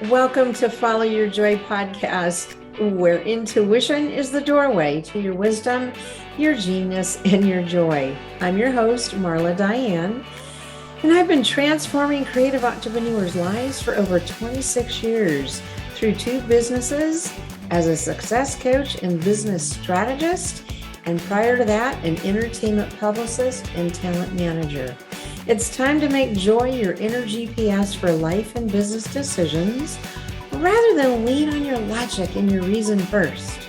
Welcome to Follow Your Joy podcast, where intuition is the doorway to your wisdom, your genius, and your joy. I'm your host, Marla Diane, and I've been transforming creative entrepreneurs' lives for over 26 years through two businesses as a success coach and business strategist, and prior to that, an entertainment publicist and talent manager. It's time to make joy your inner GPS for life and business decisions, rather than lean on your logic and your reason first.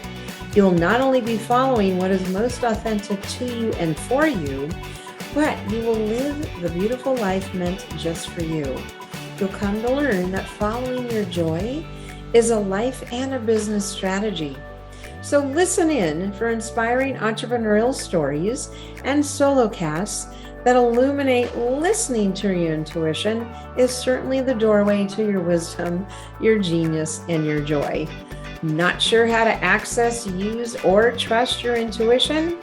You'll not only be following what is most authentic to you and for you, but you will live the beautiful life meant just for you. You'll come to learn that following your joy is a life and a business strategy. So listen in for inspiring entrepreneurial stories and solo casts that illuminate listening to your intuition is certainly the doorway to your wisdom, your genius, and your joy. Not sure how to access, use, or trust your intuition?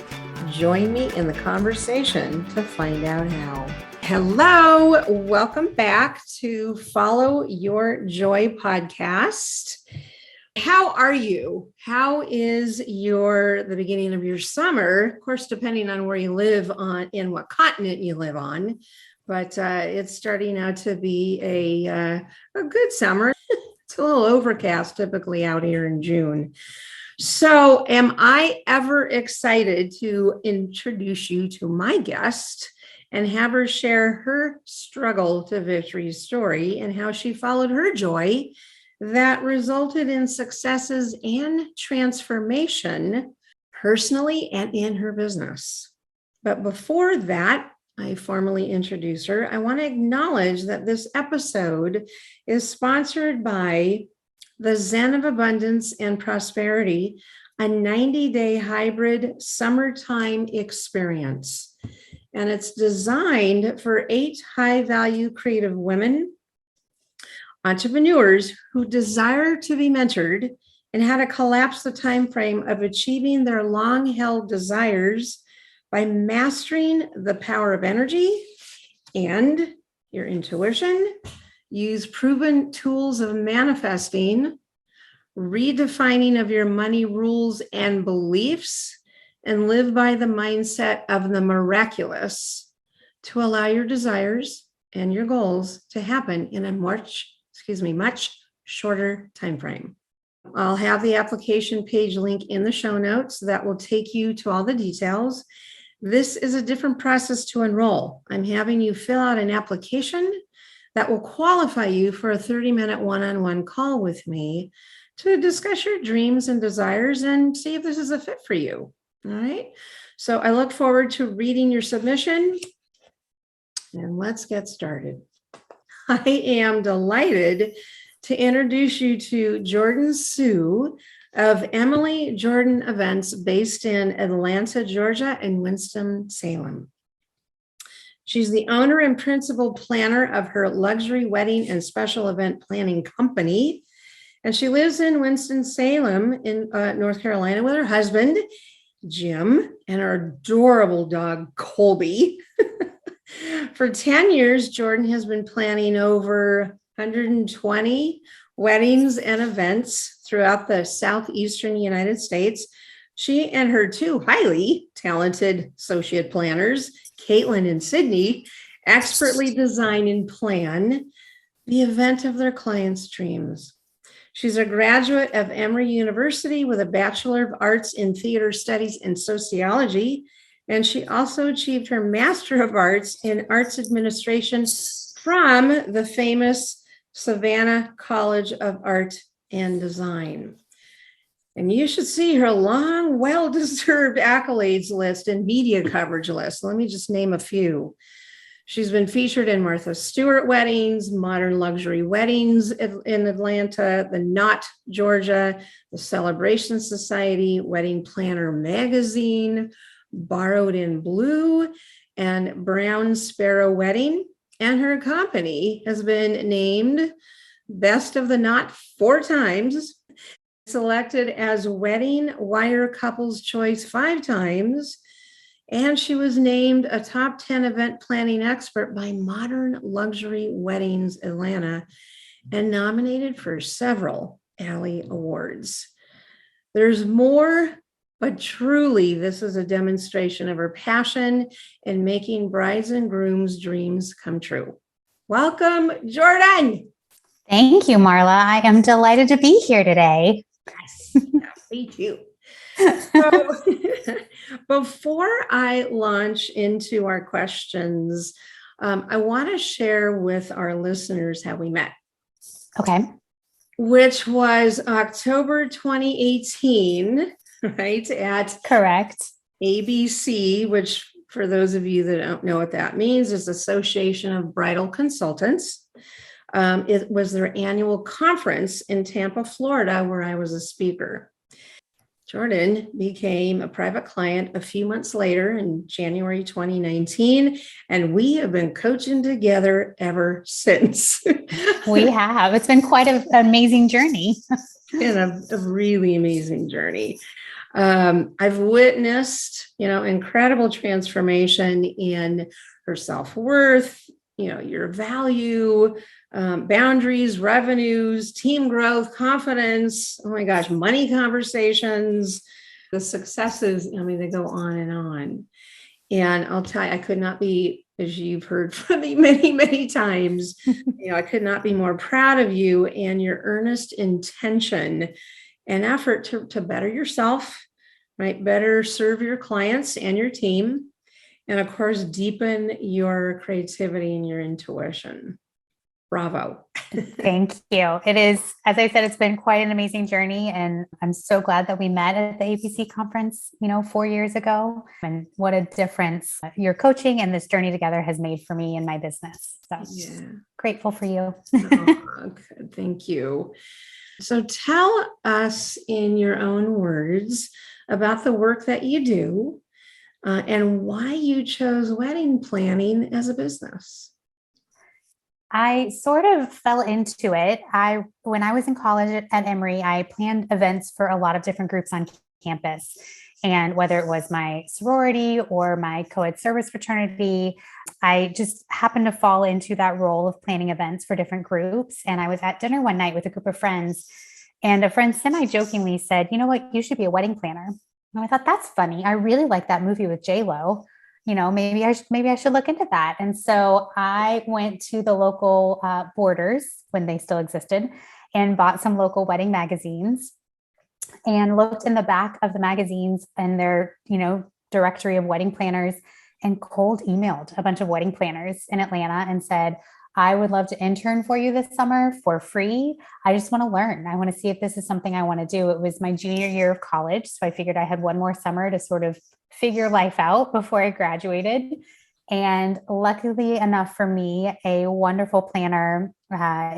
Join me in the conversation to find out how. Hello, welcome back to Follow Your Joy podcast. How are you? How is the beginning of your summer? Of course, depending on where you live in what continent you live on, but it's starting out to be a good summer. It's a little overcast typically out here in June. So am I ever excited to introduce you to my guest and have her share her struggle to victory story and how she followed her joy that resulted in successes and transformation personally and in her business. But before that, I formally introduce her. I want to acknowledge that this episode is sponsored by the Zen of Abundance and Prosperity, a 90-day hybrid summertime experience. And it's designed for 8 high-value creative women, entrepreneurs who desire to be mentored and how to collapse the time frame of achieving their long-held desires by mastering the power of energy and your intuition, use proven tools of manifesting, redefining of your money rules and beliefs, and live by the mindset of the miraculous to allow your desires and your goals to happen in a much shorter time frame. I'll have the application page link in the show notes that will take you to all the details. This is a different process to enroll. I'm having you fill out an application that will qualify you for a 30-minute one-on-one call with me to discuss your dreams and desires and see if this is a fit for you. All right. So I look forward to reading your submission, and let's get started. I am delighted to introduce you to Jordan Sue of Emily Jordan Events based in Atlanta, Georgia, and Winston-Salem. She's the owner and principal planner of her luxury wedding and special event planning company. And she lives in Winston-Salem in North Carolina with her husband, Jim, and her adorable dog, Colby. For 10 years, Jordan has been planning over 120 weddings and events throughout the southeastern United States. She and her 2 highly talented associate planners, Caitlin and Sydney, expertly design and plan the event of their clients' dreams. She's a graduate of Emory University with a Bachelor of Arts in Theater Studies and Sociology. And she also achieved her Master of Arts in Arts Administration from the famous Savannah College of Art and Design. And you should see her long, well-deserved accolades list and media coverage list. Let me just name a few. She's been featured in Martha Stewart Weddings, Modern Luxury Weddings in Atlanta, The Knot, Georgia, the Celebration Society, Wedding Planner Magazine, Borrowed in Blue, and Brown Sparrow Wedding. And her company has been named Best of the Knot 4 times, selected as Wedding Wire Couples Choice 5 times, and she was named a top 10 event planning expert by Modern Luxury Weddings Atlanta. and nominated for several Alley Awards. There's more, but truly, this is a demonstration of her passion in making brides and grooms' dreams come true. Welcome, Jordan. Thank you, Marla. I am delighted to be here today. Yes, yeah, me too. So, before I launch into our questions, I want to share with our listeners how we met. Okay. Which was October 2018, right? At Correct. ABC, which for those of you that don't know what that means, is Association of Bridal Consultants. It was their annual conference in Tampa, Florida, where I was a speaker. Jordan became a private client a few months later in January 2019, and we have been coaching together ever since. We have. It's been quite an amazing journey. It's been a really amazing journey. I've witnessed, incredible transformation in her self-worth, your value, boundaries, revenues, team growth, confidence, oh my gosh, money conversations, the successes, they go on and on. And I'll tell you, I could not be, as you've heard from me many, many times, I could not be more proud of you and your earnest intention and effort to better yourself, right? Better serve your clients and your team. And of course, deepen your creativity and your intuition. Bravo. Thank you. It is, as I said, it's been quite an amazing journey. And I'm so glad that we met at the ABC conference, 4 years ago. And what a difference your coaching and this journey together has made for me and my business. So grateful for you. Good. Thank you. So tell us in your own words about the work that you do and why you chose wedding planning as a business. I sort of fell into it. When I was in college at Emory, I planned events for a lot of different groups on campus. And whether it was my sorority or my co-ed service fraternity, I just happened to fall into that role of planning events for different groups. And I was at dinner one night with a group of friends, and a friend semi-jokingly said, "You know what, you should be a wedding planner." And I thought, that's funny. I really like that movie with J-Lo. Maybe I should look into that. And so I went to the local Borders when they still existed and bought some local wedding magazines and looked in the back of the magazines and their, directory of wedding planners, and cold emailed a bunch of wedding planners in Atlanta and said, "I would love to intern for you this summer for free. I just want to learn. I want to see if this is something I want to do." It was my junior year of college, so I figured I had one more summer to sort of figure life out before I graduated. And luckily enough for me, a wonderful planner in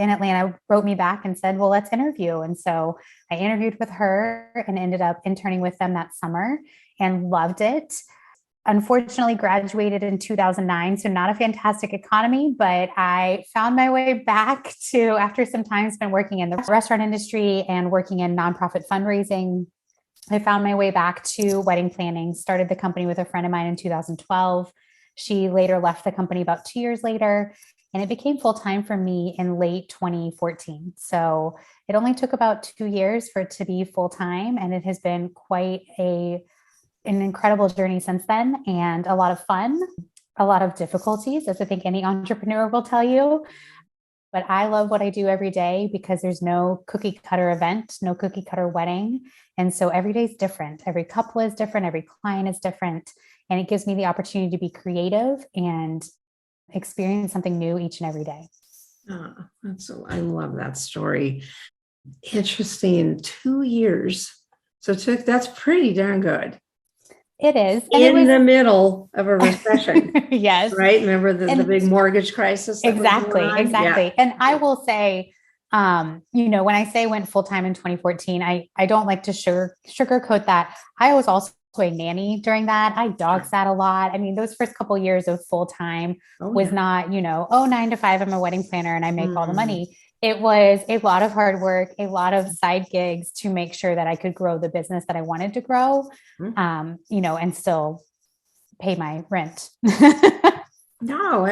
Atlanta wrote me back and said, "Well, let's interview." And so I interviewed with her and ended up interning with them that summer and loved it. Unfortunately, graduated in 2009, so not a fantastic economy, but I found my way back to, after some time spent working in the restaurant industry and working in nonprofit fundraising, I found my way back to wedding planning, started the company with a friend of mine in 2012. She later left the company about 2 years later, and it became full-time for me in late 2014. So it only took about 2 years for it to be full-time, and it has been quite an incredible journey since then, and a lot of fun, a lot of difficulties, as I think any entrepreneur will tell you. But I love what I do every day because there's no cookie cutter event, no cookie cutter wedding. And so every day is different. Every couple is different. Every client is different. And it gives me the opportunity to be creative and experience something new each and every day. I love that story. Interesting. 2 years. So that's pretty darn good. It is. And in the middle of a recession. Yes. Right. Remember the big mortgage crisis? Exactly. Yeah. And I will say, when I say went full-time in 2014, I don't like to sugarcoat that. I was also a nanny during that. I dog sat a lot. I mean, those first couple of years of full-time was not, 9 to 5, I'm a wedding planner and I make all the money. It was a lot of hard work, a lot of side gigs to make sure that I could grow the business that I wanted to grow, and still pay my rent. No,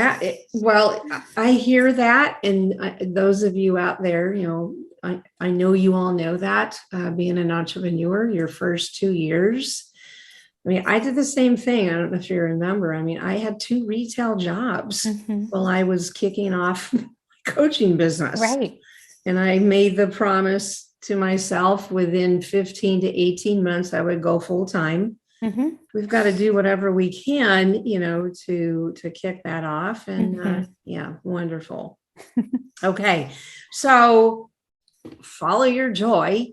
well, I hear that. And those of you out there, I know you all know that being an entrepreneur, your first 2 years. I mean, I did the same thing. I don't know if you remember. I mean, I had two retail jobs Mhm. while I was kicking off my coaching business. Right. And I made the promise to myself within 15 to 18 months, I would go full time. Mhm. We've got to do whatever we can, to kick that off. And Mhm. yeah, wonderful. Okay. So follow your joy.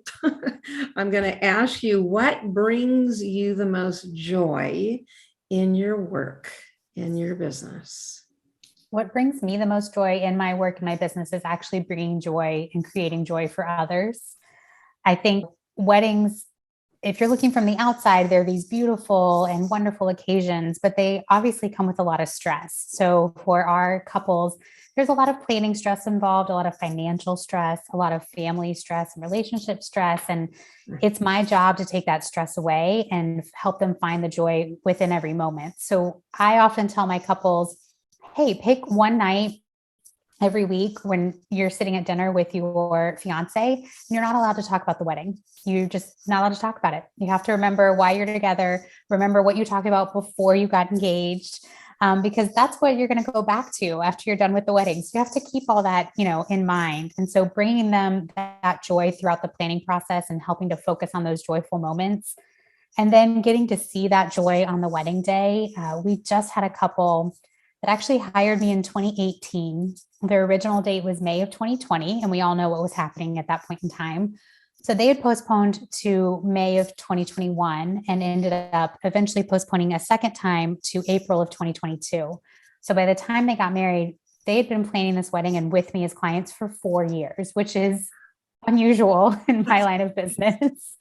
I'm going to ask you, what brings you the most joy in your work, in your business? What brings me the most joy in my work and my business is actually bringing joy and creating joy for others. I think weddings, if you're looking from the outside, they're these beautiful and wonderful occasions, but they obviously come with a lot of stress. So for our couples, there's a lot of planning stress involved, a lot of financial stress, a lot of family stress and relationship stress. And it's my job to take that stress away and help them find the joy within every moment. So I often tell my couples, hey, pick one night every week when you're sitting at dinner with your fiance and you're not allowed to talk about the wedding. You're just not allowed to talk about it. You have to remember why you're together, remember what you talked about before you got engaged, because that's what you're going to go back to after you're done with the wedding. So you have to keep all that, in mind. And so bringing them that joy throughout the planning process and helping to focus on those joyful moments. And then getting to see that joy on the wedding day. We just had a couple that actually hired me in 2018. Their original date was May of 2020, and we all know what was happening at that point in time. So they had postponed to May of 2021 and ended up eventually postponing a second time to April of 2022. So by the time they got married, they had been planning this wedding and with me as clients for 4 years, which is unusual in my line of business.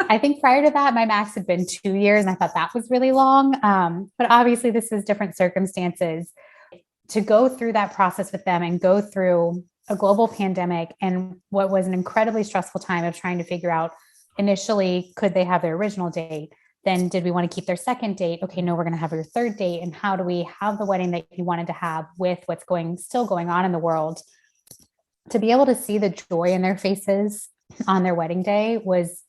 I think prior to that, my max had been 2 years, and I thought that was really long. But obviously, this is different circumstances. To go through that process with them and go through a global pandemic and what was an incredibly stressful time of trying to figure out initially, could they have their original date? Then did we want to keep their second date? Okay, no, we're going to have your third date. And how do we have the wedding that you wanted to have with what's still going on in the world? To be able to see the joy in their faces on their wedding day was,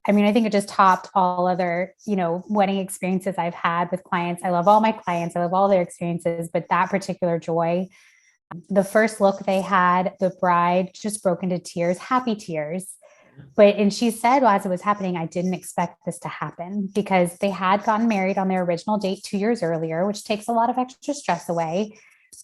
I mean, I think it just topped all other, wedding experiences I've had with clients. I love all my clients. I love all their experiences, but that particular joy, the first look they had, the bride just broke into tears, happy tears. And she said, well, as it was happening, I didn't expect this to happen because they had gotten married on their original date 2 years earlier, which takes a lot of extra stress away.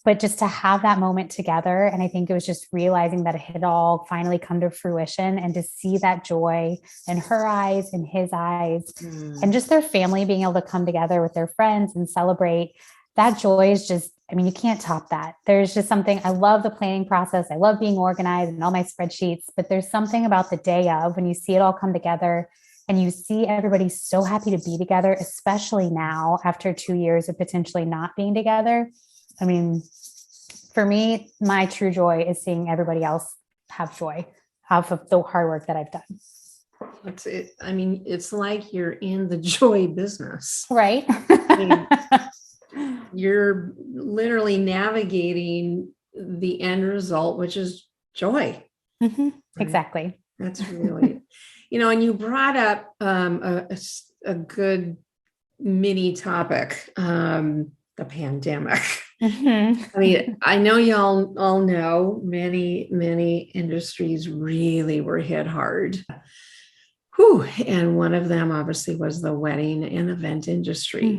But just to have that moment together. And I think it was just realizing that it had all finally come to fruition and to see that joy in her eyes, in his eyes, and just their family being able to come together with their friends and celebrate. That joy is just, I mean, you can't top that. There's just something, I love the planning process. I love being organized and all my spreadsheets, but there's something about the day of when you see it all come together and you see everybody so happy to be together, especially now after 2 years of potentially not being together. I mean, for me, my true joy is seeing everybody else have joy off of the hard work that I've done. That's it. I mean, it's like you're in the joy business, right? I mean, you're literally navigating the end result, which is joy. Mm-hmm. Right? Exactly. That's really, and you brought up a good mini topic, the pandemic. Mm-hmm. I mean, I know y'all all know many industries really were hit hard. Whew. And one of them obviously was the wedding and event industries.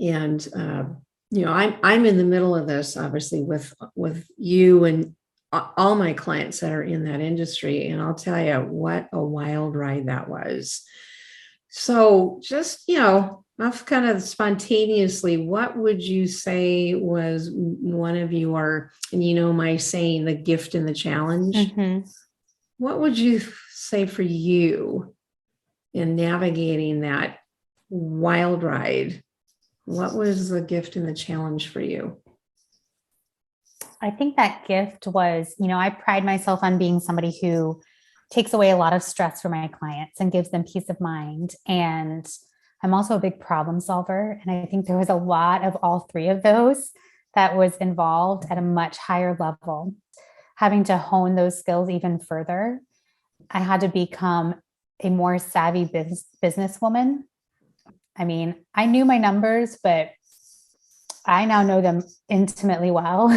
And I'm in the middle of this, obviously, with you and all my clients that are in that industry. And I'll tell you what a wild ride that was. So just, off kind of spontaneously, what would you say was one of your, and my saying, the gift and the challenge? Mm-hmm. What would you say for you in navigating that wild ride? What was the gift and the challenge for you? I think that gift was, I pride myself on being somebody who takes away a lot of stress for my clients and gives them peace of mind. And I'm also a big problem solver. And I think there was a lot of all three of those that was involved at a much higher level. Having to hone those skills even further, I had to become a more savvy businesswoman. I mean, I knew my numbers, but I now know them intimately well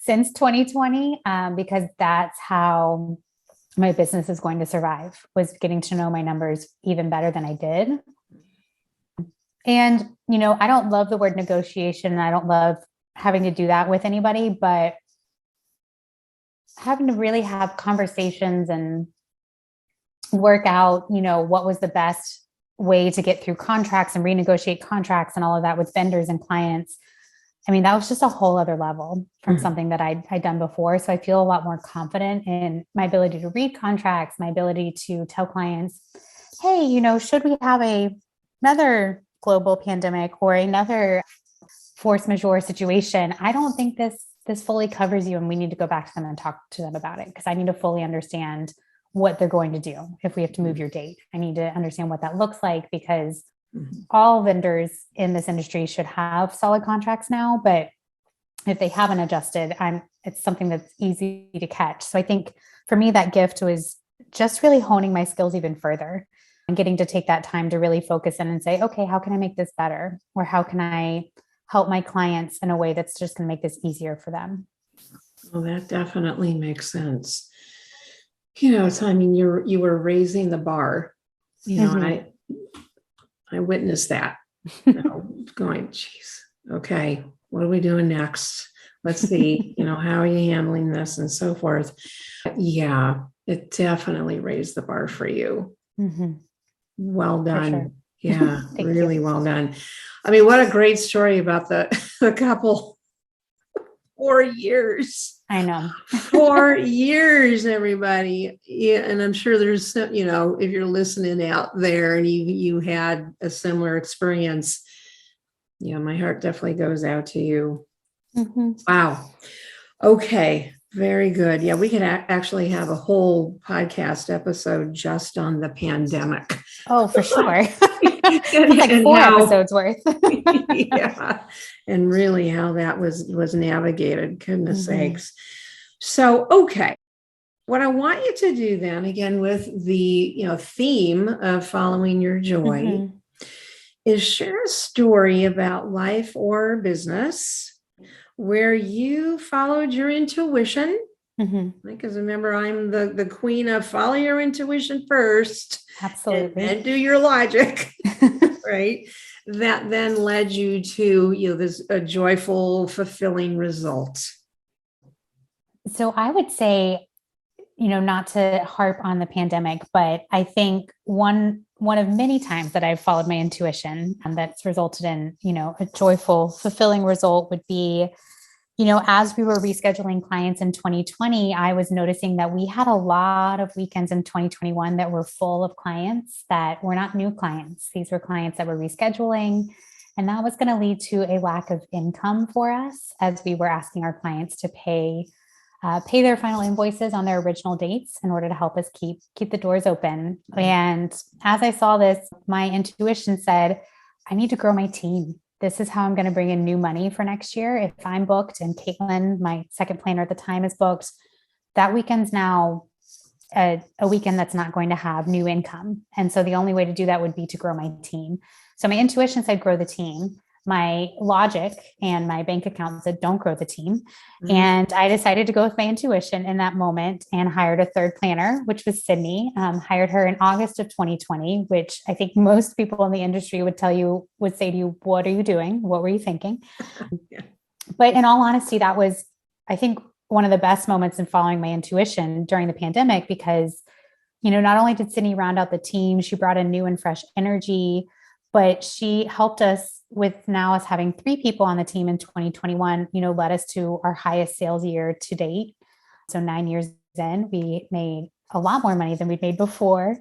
since 2020, because that's how my business is going to survive, was getting to know my numbers even better than I did. And, I don't love the word negotiation, and I don't love having to do that with anybody, but having to really have conversations and work out, what was the best way to get through contracts and renegotiate contracts and all of that with vendors and clients. I mean, that was just a whole other level from something that I'd done before. So I feel a lot more confident in my ability to read contracts, my ability to tell clients, hey, should we have another global pandemic or another force majeure situation, I don't think this fully covers you, and we need to go back to them and talk to them about it, because I need to fully understand what they're going to do if we have to move your date. I need to understand what that looks like, because all vendors in this industry should have solid contracts now, but if they haven't adjusted, it's something that's easy to catch. So I think for me, that gift was just really honing my skills even further and getting to take that time to really focus in and say, okay, how can I make this better? Or how can I help my clients in a way that's just going to make this easier for them? Well, that definitely makes sense. So I mean, you were raising the bar. I witnessed that. Going, geez, okay, what are we doing next? Let's see, how are you handling this and so forth. Yeah, it definitely raised the bar for you. Well done. Sure. Yeah, really well done. I mean, what a great story about the couple. 4 years. I know. 4 years, everybody. Yeah, and I'm sure there's, if you're listening out there and you had a similar experience, my heart definitely goes out to you. Wow. Okay. Very good. Yeah, we could actually have a whole podcast episode just on the pandemic. Oh, for sure. It's like 4 episodes worth. Yeah. And really how that was navigated, goodness sakes. So, okay. What I want you to do then, again, with the theme of following your joy, is share a story about life or business where you followed your intuition. Because remember, I'm the queen of follow your intuition first. Absolutely. And do your logic, right? That then led you to, a joyful, fulfilling result. So I would say, not to harp on the pandemic, but I think one of many times that I've followed my intuition and that's resulted in, a joyful, fulfilling result would be, as we were rescheduling clients in 2020, I was noticing that we had a lot of weekends in 2021 that were full of clients that were not new clients. These were clients that were rescheduling, and that was going to lead to a lack of income for us as we were asking our clients to pay their final invoices on their original dates in order to help us keep the doors open. And as I saw this, my intuition said, I need to grow my team. This is how I'm going to bring in new money for next year. If I'm booked and Caitlin, my second planner at the time, is booked, that weekend's now a weekend that's not going to have new income. And so the only way to do that would be to grow my team. So my intuition said, grow the team. My logic and my bank account said, don't grow the team. And I decided to go with my intuition in that moment and hired a third planner, which was Sydney. Hired her in August of 2020, which I think most people in the industry would say to you, what are you doing? What were you thinking? But in all honesty, that was, I think, one of the best moments in following my intuition during the pandemic, because, not only did Sydney round out the team, she brought in new and fresh energy, but she helped us with now us having 3 people on the team in 2021, led us to our highest sales year to date. So 9 years in, we made a lot more money than we'd made before.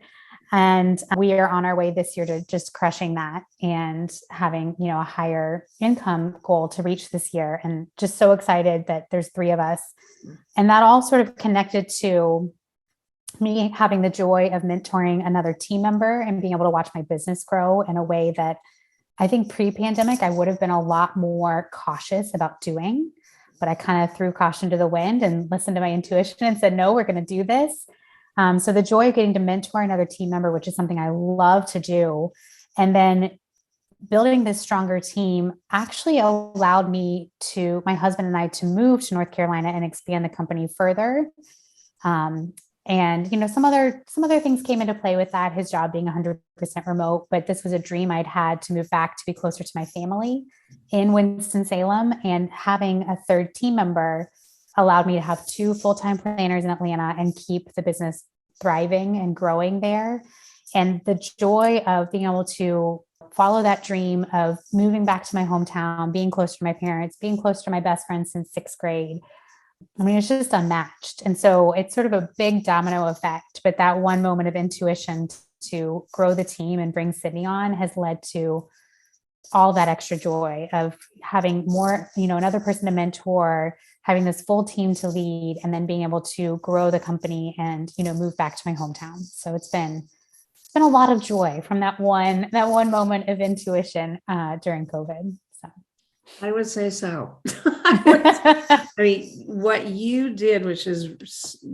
And we are on our way this year to just crushing that and having, a higher income goal to reach this year. And just so excited that there's 3 of us. And that all sort of connected to me having the joy of mentoring another team member and being able to watch my business grow in a way that I think pre-pandemic, I would have been a lot more cautious about doing, but I kind of threw caution to the wind and listened to my intuition and said, no, we're going to do this. So the joy of getting to mentor another team member, which is something I love to do, and then building this stronger team actually allowed my husband and I to move to North Carolina and expand the company further. And some other things came into play with that, his job being 100% remote, but this was a dream I'd had to move back to be closer to my family in Winston-Salem, and having a third team member allowed me to have 2 full-time planners in Atlanta and keep the business thriving and growing there. And the joy of being able to follow that dream of moving back to my hometown, being close to my parents, being close to my best friend since 6th grade. I mean, it's just unmatched. And so it's sort of a big domino effect, but that one moment of intuition to grow the team and bring Sydney on has led to all that extra joy of having more, another person to mentor, having this full team to lead, and then being able to grow the company and, move back to my hometown. So it's been a lot of joy from that one moment of intuition during COVID. So I would say so. I mean, what you did, which is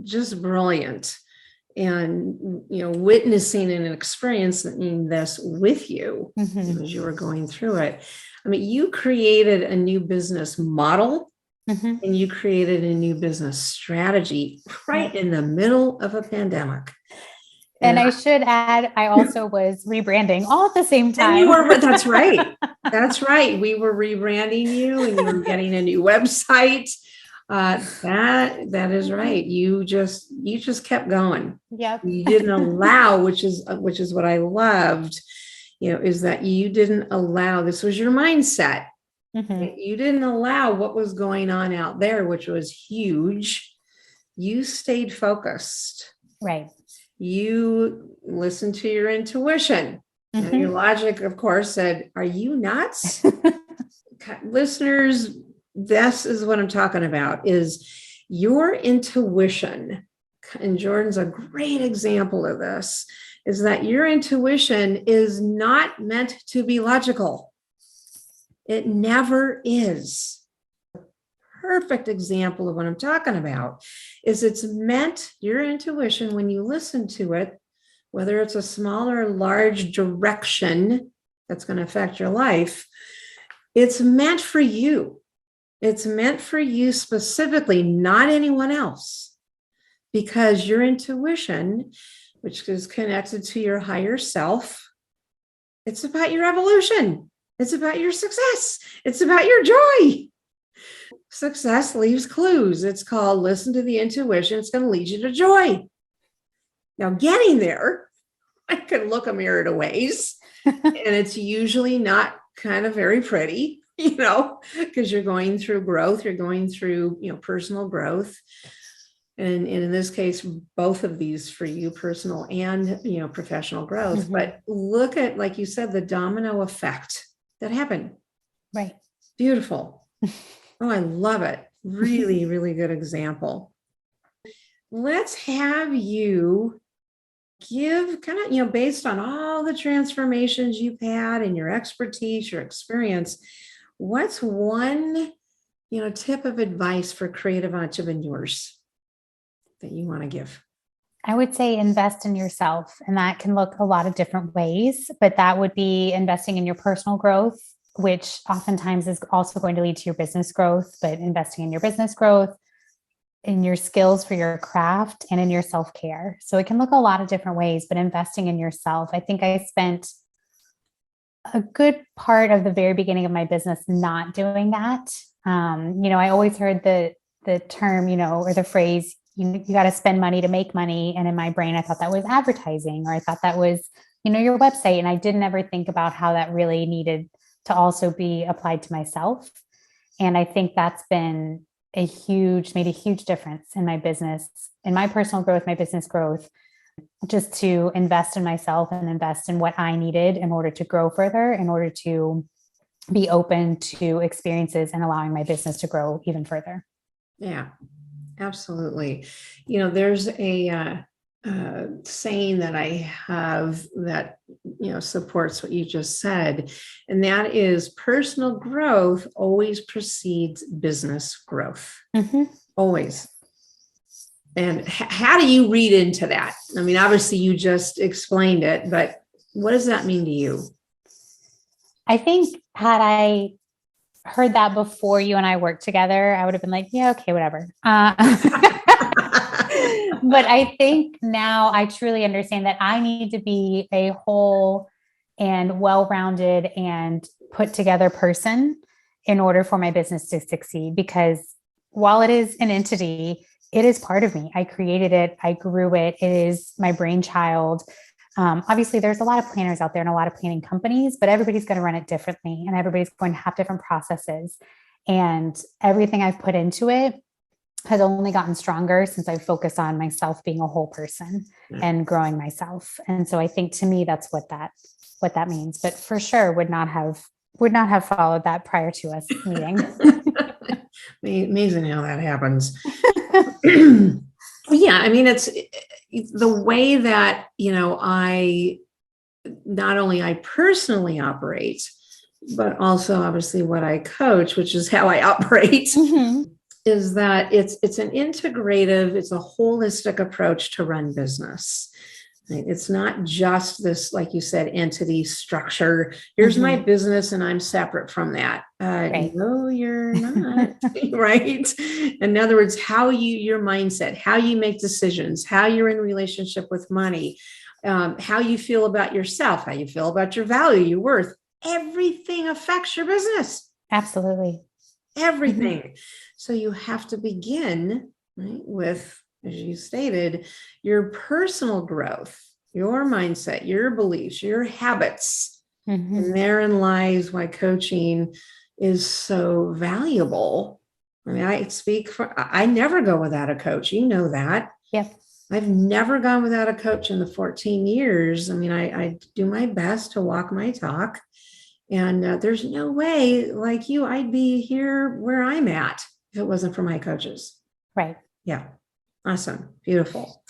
just brilliant, and witnessing and experiencing this with you as you were going through it. I mean, you created a new business model and you created a new business strategy right in the middle of a pandemic. And I should add, I also was rebranding all at the same time. That's right. That's right. We were rebranding you, and you were getting a new website. That is right. You just kept going. Yep. You didn't allow, which is what I loved, is that you didn't allow, this was your mindset. You didn't allow what was going on out there, which was huge. You stayed focused. Right. You listened to your intuition. And your logic, of course, said, are you nuts? Listeners, this is what I'm talking about, is your intuition. And Jordan's a great example of this, is that your intuition is not meant to be logical. It never is. Perfect example of what I'm talking about is it's meant, your intuition, when you listen to it, whether it's a small or large direction that's going to affect your life, it's meant for you. It's meant for you specifically, not anyone else, because your intuition, which is connected to your higher self, it's about your evolution. It's about your success. It's about your joy. Success leaves clues. It's called listen to the intuition. It's going to lead you to joy. Now, getting there, I can look a myriad of ways, and it's usually not kind of very pretty, because you're going through growth. You're going through, personal growth. And in this case, both of these for you, personal and, professional growth. But look at, like you said, the domino effect that happened. Right. Beautiful. Oh, I love it. Really, really good example. Let's have you give kind of, based on all the transformations you've had and your expertise, your experience, what's one, tip of advice for creative entrepreneurs that you want to give? I would say invest in yourself, and that can look a lot of different ways, but that would be investing in your personal growth, which oftentimes is also going to lead to your business growth, but investing in your business growth, in your skills for your craft, and in your self-care. So it can look a lot of different ways, but investing in yourself. I think I spent a good part of the very beginning of my business not doing that. I always heard the term, or the phrase, you got to spend money to make money. And in my brain, I thought that was advertising, or I thought that was, your website. And I didn't ever think about how that really needed to also be applied to myself. And I think that's been made a huge difference in my business, in my personal growth, my business growth, just to invest in myself and invest in what I needed in order to grow further, in order to be open to experiences and allowing my business to grow even further. Yeah, absolutely. There's a saying that I have that, supports what you just said. And that is personal growth always precedes business growth. Always. And how do you read into that? I mean, obviously you just explained it, but what does that mean to you? I think had I heard that before you and I worked together, I would have been like, yeah, okay, whatever. But I think now I truly understand that I need to be a whole and well-rounded and put together person in order for my business to succeed. Because while it is an entity, it is part of me. I created it. I grew it. It is my brainchild. Obviously, there's a lot of planners out there and a lot of planning companies, but everybody's going to run it differently and everybody's going to have different processes. And everything I've put into it has only gotten stronger since I focused on myself being a whole person and growing myself. And so I think to me, that's what that means. But for sure, would not have followed that prior to us meeting. Amazing how that happens. Yeah, I mean, it's the way that, I personally operate, but also obviously what I coach, which is how I operate, is that it's an integrative, it's a holistic approach to run business. Right? It's not just this, like you said, entity structure. Here's my business and I'm separate from that. Right. No, you're not. Right. In other words, your mindset, how you make decisions, how you're in relationship with money, how you feel about yourself, how you feel about your value, your worth, everything affects your business. Absolutely. Everything. So you have to begin, right, with, as you stated, your personal growth, your mindset, your beliefs, your habits. And therein lies why coaching is so valuable. I mean, I never go without a coach. You know that. Yep. I've never gone without a coach in the 14 years. I mean, I do my best to walk my talk. And there's no way, like you, I'd be here where I'm at if it wasn't for my coaches. Right. Yeah. Awesome. Beautiful.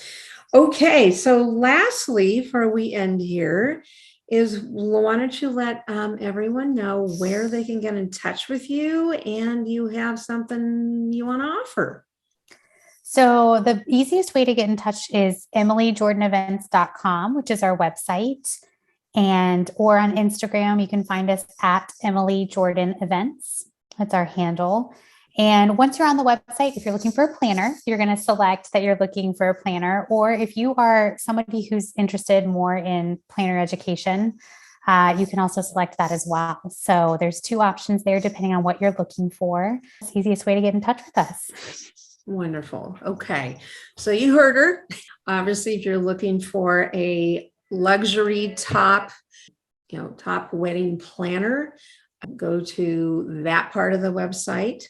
Okay. So lastly, before we end here, why don't you let everyone know where they can get in touch with you and you have something you want to offer? So the easiest way to get in touch is emilyjordanevents.com, which is our website. Or on Instagram, you can find us at Emily Jordan Events. That's our handle. And once you're on the website, if you're looking for a planner, you're going to select that you're looking for a planner. Or if you are somebody who's interested more in planner education, you can also select that as well. So there's 2 options there, depending on what you're looking for. It's the easiest way to get in touch with us. Wonderful. Okay. So you heard her. Obviously, if you're looking for a luxury top wedding planner, go to that part of the website.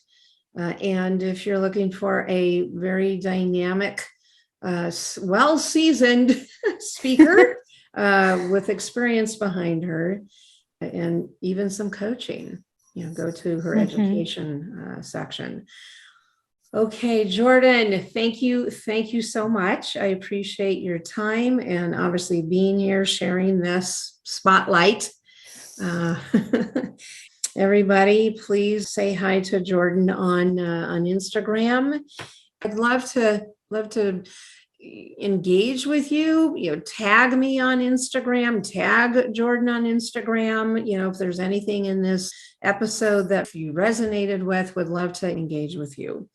And if you're looking for a very dynamic, well-seasoned speaker with experience behind her and even some coaching, go to her education section. Okay, Jordan, thank you. Thank you so much. I appreciate your time and obviously being here, sharing this spotlight. Everybody, please say hi to Jordan on Instagram. I'd love to engage with you. Tag me on Instagram, tag Jordan on Instagram. If there's anything in this episode that you resonated with, would love to engage with you.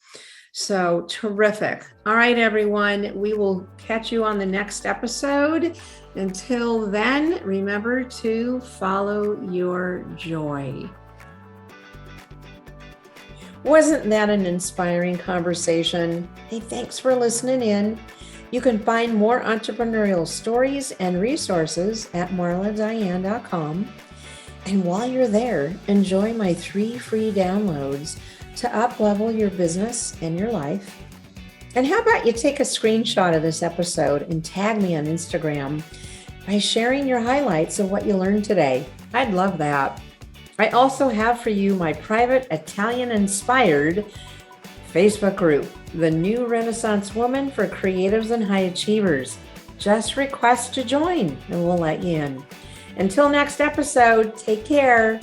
So terrific. All right, everyone, we will catch you on the next episode. Until then, remember to follow your joy. Wasn't that an inspiring conversation? Hey, thanks for listening in. You can find more entrepreneurial stories and resources at marladiane.com. And while you're there, enjoy my 3 free downloads to up-level your business and your life. And how about you take a screenshot of this episode and tag me on Instagram by sharing your highlights of what you learned today. I'd love that. I also have for you my private Italian-inspired Facebook group, The New Renaissance Woman for Creatives and High Achievers. Just request to join and we'll let you in. Until next episode, take care.